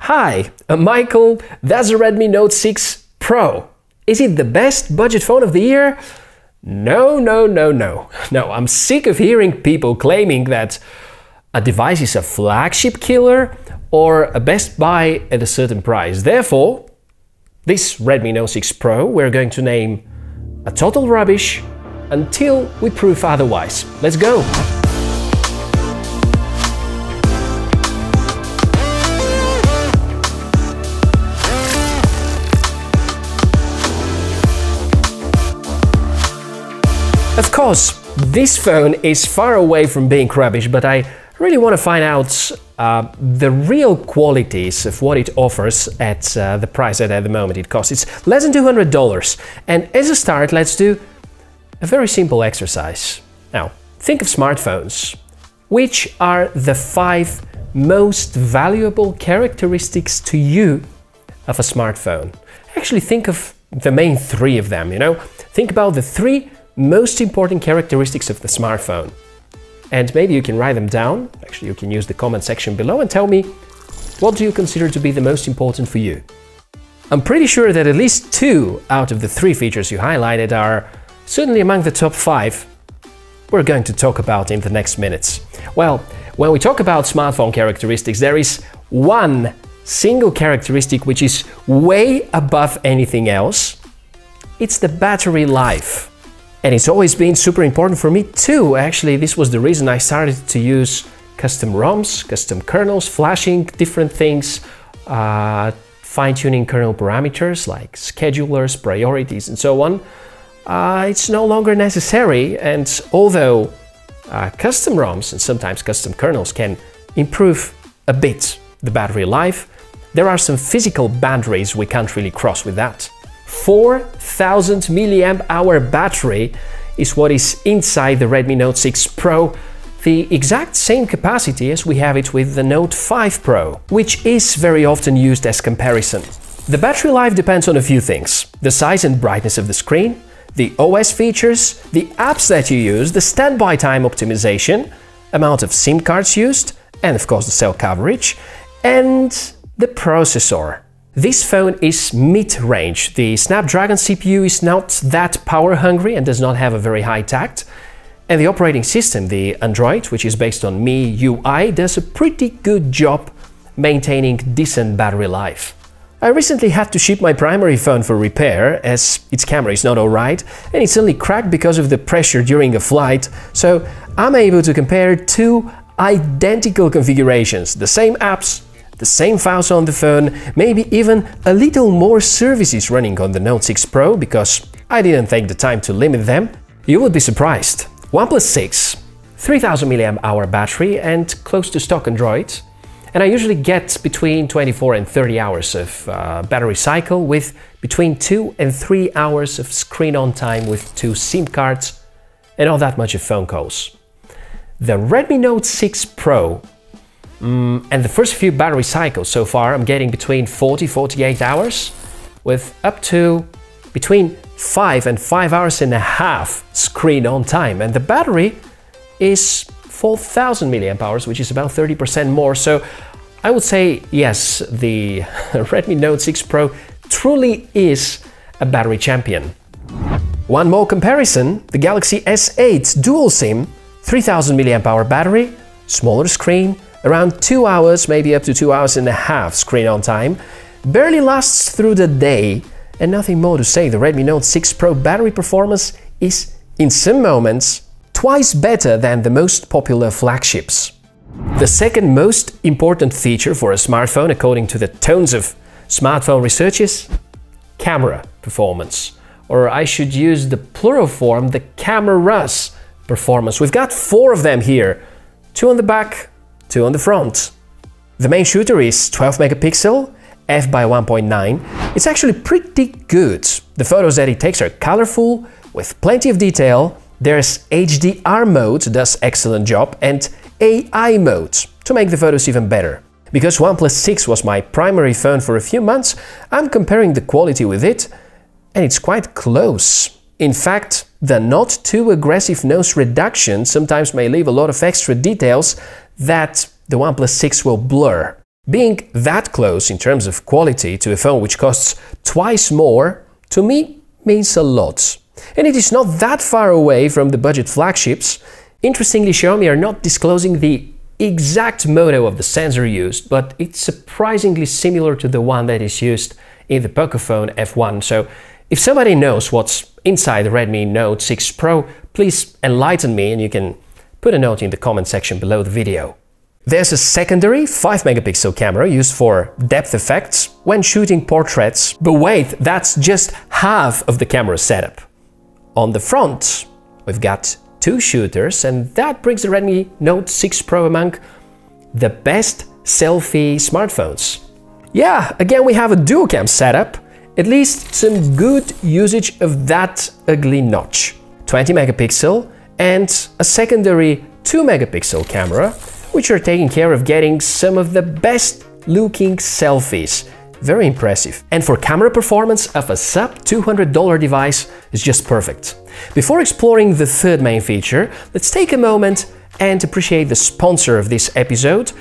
Hi, I'm Michael. That's the Redmi Note 6 Pro. Is it the best budget phone of the year? No. No, I'm sick of hearing people claiming that a device is a flagship killer or a best buy at a certain price. Therefore, this Redmi Note 6 Pro we're going to name a total rubbish until we prove otherwise. Let's go! Of course, this phone is far away from being rubbish, but I really want to find out the real qualities of what it offers at the price that at the moment it costs. It's less than $200. And as a start, let's do a very simple exercise. Now, think of smartphones. Which are the 5 most valuable characteristics to you of a smartphone? Actually, think of the main 3 of them, Think about the 3 most important characteristics of the smartphone. And maybe you can write them down. Actually, you can use the comment section below and tell me what do you consider to be the most important for you. I'm pretty sure that at least 2 out of the 3 features you highlighted are certainly among the top 5 we're going to talk about in the next minutes. Well, when we talk about smartphone characteristics, there is one single characteristic which is way above anything else. It's the battery life. And it's always been super important for me too. Actually, this was the reason I started to use custom ROMs, custom kernels, flashing different things, fine-tuning kernel parameters like schedulers, priorities, and so on. It's no longer necessary, and although custom ROMs and sometimes custom kernels can improve a bit the battery life, there are some physical boundaries we can't really cross with that. 4000 mAh battery is what is inside the Redmi Note 6 Pro, the exact same capacity as we have it with the Note 5 Pro, which is very often used as comparison. The battery life depends on a few things: the size and brightness of the screen, the OS features, the apps that you use, the standby time optimization, amount of SIM cards used, and of course the cell coverage, and the processor. This phone is mid-range. The Snapdragon CPU is not that power-hungry and does not have a very high tact. And the operating system, the Android, which is based on MIUI, does a pretty good job maintaining decent battery life. I recently had to ship my primary phone for repair, as its camera is not alright, and it suddenly cracked because of the pressure during a flight, so I'm able to compare 2 identical configurations, the same apps, the same files on the phone, maybe even a little more services running on the Note 6 Pro, because I didn't take the time to limit them. You would be surprised. OnePlus 6, 3000 mAh battery and close to stock Android. And I usually get between 24 and 30 hours of battery cycle with between 2 and 3 hours of screen on time with 2 SIM cards and not that much of phone calls. The Redmi Note 6 Pro and the first few battery cycles so far, I'm getting between 40-48 hours with up to between 5 and 5 hours and a half screen on time. And the battery is 4000 mAh, which is about 30% more. So I would say, yes, the Redmi Note 6 Pro truly is a battery champion. One more comparison, the Galaxy S8 Dual SIM, 3000 mAh battery, smaller screen, around 2 hours, maybe up to 2 hours and a half screen on time, barely lasts through the day, and nothing more to say. The Redmi Note 6 Pro battery performance is, in some moments, twice better than the most popular flagships. The second most important feature for a smartphone, according to the tons of smartphone research, is camera performance. Or I should use the plural form, the cameras performance. We've got 4 of them here, 2 on the back, 2 on the front. The main shooter is 12 megapixel, f by 1.9. It's actually pretty good. The photos that it takes are colorful, with plenty of detail. There's HDR mode, does excellent job, and AI mode to make the photos even better. Because OnePlus 6 was my primary phone for a few months, I'm comparing the quality with it, and it's quite close. In fact, the not too aggressive nose reduction sometimes may leave a lot of extra details that the OnePlus 6 will blur. Being that close in terms of quality to a phone which costs twice more, to me, means a lot. And it is not that far away from the budget flagships. Interestingly, Xiaomi are not disclosing the exact model of the sensor used, but it's surprisingly similar to the one that is used in the Pocophone F1. So if somebody knows what's inside the Redmi Note 6 Pro, please enlighten me and you can put a note in the comment section below the video. There's a secondary 5-megapixel camera used for depth effects when shooting portraits, but wait, that's just half of the camera setup. On the front, we've got 2 shooters, and that brings the Redmi Note 6 Pro among the best selfie smartphones. Yeah, again we have a dual cam setup, at least some good usage of that ugly notch. 20 megapixel and a secondary 2-megapixel camera, which are taking care of getting some of the best looking selfies. Very impressive. And for camera performance of a sub $200 device is just perfect. Before exploring the third main feature, let's take a moment and appreciate the sponsor of this episode,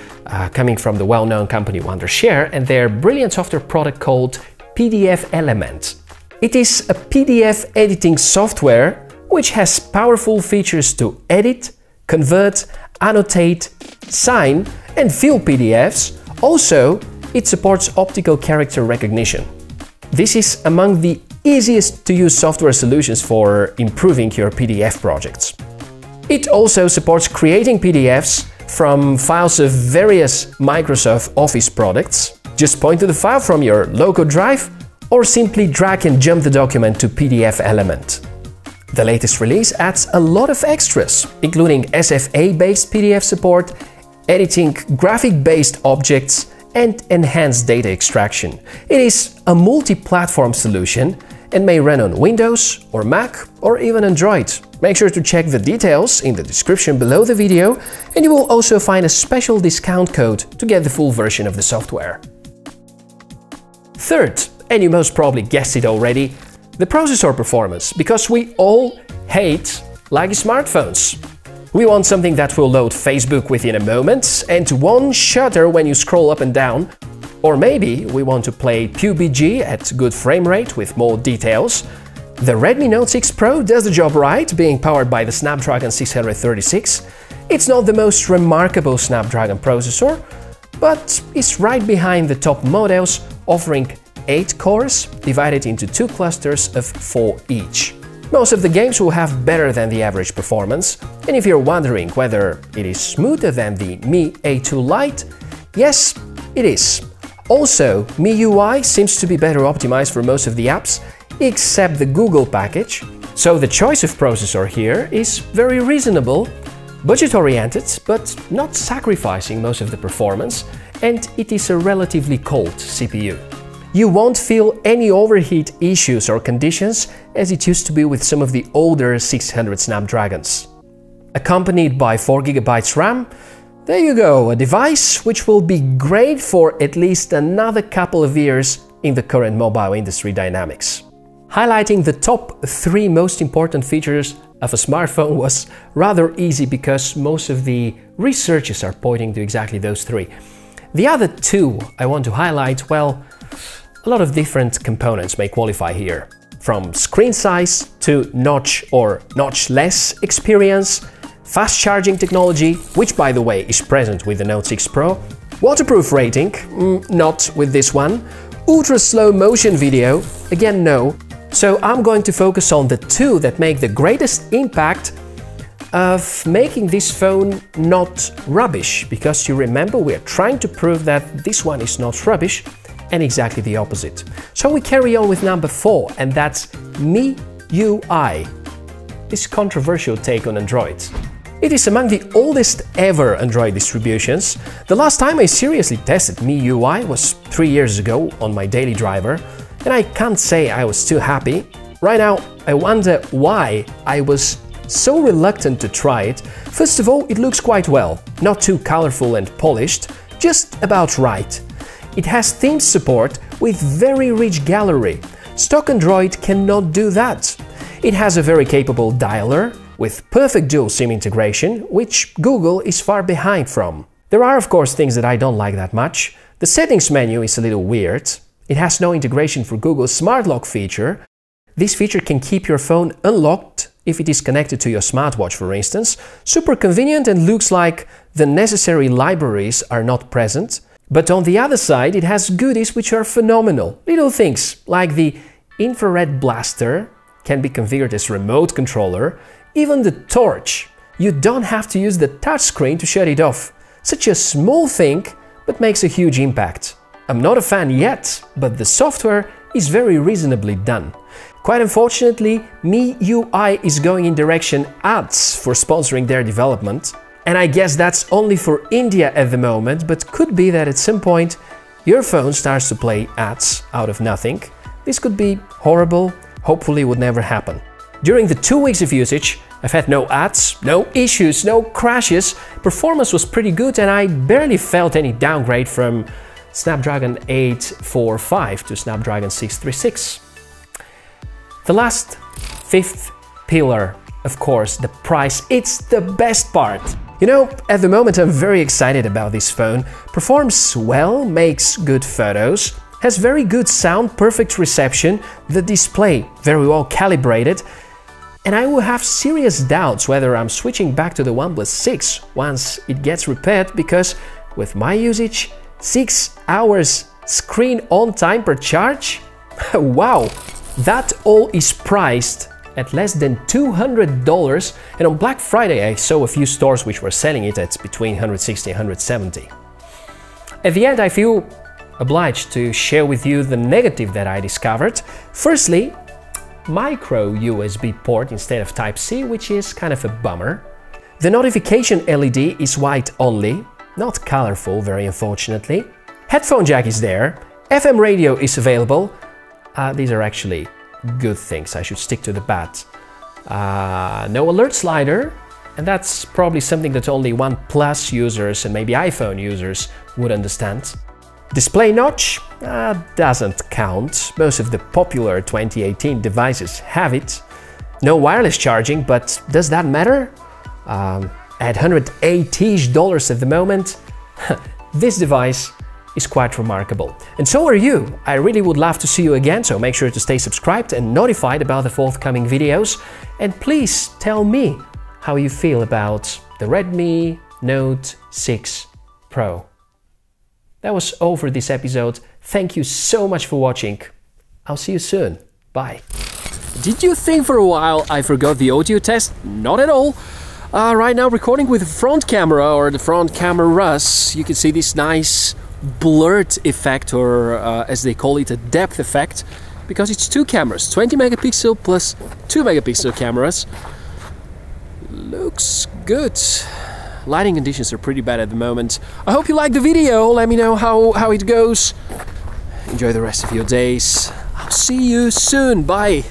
coming from the well-known company Wondershare and their brilliant software product called PDFelement. It is a PDF editing software which has powerful features to edit, convert, annotate, sign and fill PDFs. Also, it supports optical character recognition. This is among the easiest to use software solutions for improving your PDF projects. It also supports creating PDFs from files of various Microsoft Office products. Just point to the file from your local drive or simply drag and jump the document to PDFelement. The latest release adds a lot of extras, including SFA-based PDF support, editing graphic-based objects, and enhanced data extraction. It is a multi-platform solution and may run on Windows or Mac or even Android. Make sure to check the details in the description below the video, and you will also find a special discount code to get the full version of the software. Third, and you most probably guessed it already, the processor performance, because we all hate laggy smartphones. We want something that will load Facebook within a moment and one shutter when you scroll up and down. Or maybe we want to play PUBG at good frame rate with more details. The Redmi Note 6 Pro does the job right, being powered by the Snapdragon 636. It's not the most remarkable Snapdragon processor, but it's right behind the top models, offering 8 cores divided into 2 clusters of 4 each. Most of the games will have better than the average performance, and if you're wondering whether it is smoother than the Mi A2 Lite, yes, it is. Also, MIUI seems to be better optimized for most of the apps, except the Google package, so the choice of processor here is very reasonable, budget-oriented, but not sacrificing most of the performance, and it is a relatively cold CPU. You won't feel any overheat issues or conditions as it used to be with some of the older 600 Snapdragons. Accompanied by 4GB RAM, there you go, a device which will be great for at least another couple of years in the current mobile industry dynamics. Highlighting the top 3 most important features of a smartphone was rather easy because most of the researchers are pointing to exactly those 3. The other 2 I want to highlight, well, a lot of different components may qualify here. From screen size to notch or notch-less experience, fast charging technology, which by the way is present with the Note 6 Pro, waterproof rating, not with this one, ultra slow motion video, again no. So I'm going to focus on the 2 that make the greatest impact of making this phone not rubbish, because you remember we are trying to prove that this one is not rubbish, and exactly the opposite. So we carry on with number 4, and that's MIUI, this controversial take on Android. It is among the oldest ever Android distributions. The last time I seriously tested MIUI was 3 years ago on my daily driver, and I can't say I was too happy. Right now, I wonder why I was so reluctant to try it. First of all, it looks quite well, not too colorful and polished, just about right. It has theme support with very rich gallery. Stock Android cannot do that. It has a very capable dialer with perfect dual SIM integration, which Google is far behind from. There are of course things that I don't like that much. The settings menu is a little weird. It has no integration for Google's Smart Lock feature. This feature can keep your phone unlocked if it is connected to your smartwatch, for instance. Super convenient, and looks like the necessary libraries are not present. But on the other side, it has goodies which are phenomenal. Little things like the infrared blaster can be configured as remote controller, even the torch. You don't have to use the touchscreen to shut it off. Such a small thing, but makes a huge impact. I'm not a fan yet, but the software is very reasonably done. Quite unfortunately, MIUI is going in direction ads for sponsoring their development. And I guess that's only for India at the moment, but could be that at some point your phone starts to play ads out of nothing. This could be horrible, hopefully would never happen. During the 2 weeks of usage, I've had no ads, no issues, no crashes, performance was pretty good, and I barely felt any downgrade from Snapdragon 845 to Snapdragon 636. The last, fifth pillar, of course, the price. It's the best part. You know, at the moment I'm very excited about this phone. Performs well, makes good photos, has very good sound, perfect reception, the display very well calibrated, and I will have serious doubts whether I'm switching back to the OnePlus 6 once it gets repaired, because with my usage, 6 hours screen on time per charge? Wow! That all is priced at less than $200, and on Black Friday I saw a few stores which were selling it at between 160 and 170. At the end, I feel obliged to share with you the negative that I discovered. Firstly, micro USB port instead of Type-C, which is kind of a bummer. The notification LED is white only, not colorful, very unfortunately. Headphone jack is there, FM radio is available. These are actually good things, I should stick to the bad. No alert slider, and that's probably something that only OnePlus users and maybe iPhone users would understand. Display notch doesn't count. Most of the popular 2018 devices have it. No wireless charging, but does that matter? At $180 at the moment, this device is quite remarkable. And so are you. I really would love to see you again, so make sure to stay subscribed and notified about the forthcoming videos. And please tell me how you feel about the Redmi Note 6 Pro. That was all for this episode. Thank you so much for watching. I'll see you soon. Bye. Did you think for a while I forgot the audio test? Not at all. Right now recording with the front camera, or the front cameras. You can see this nice blurred effect, or as they call it, a depth effect, because it's two cameras, 20 megapixel plus 2 megapixel cameras. Looks good. Lighting conditions are pretty bad at the moment. I hope you liked the video. Let me know how it goes. Enjoy the rest of your days. I'll see you soon. Bye.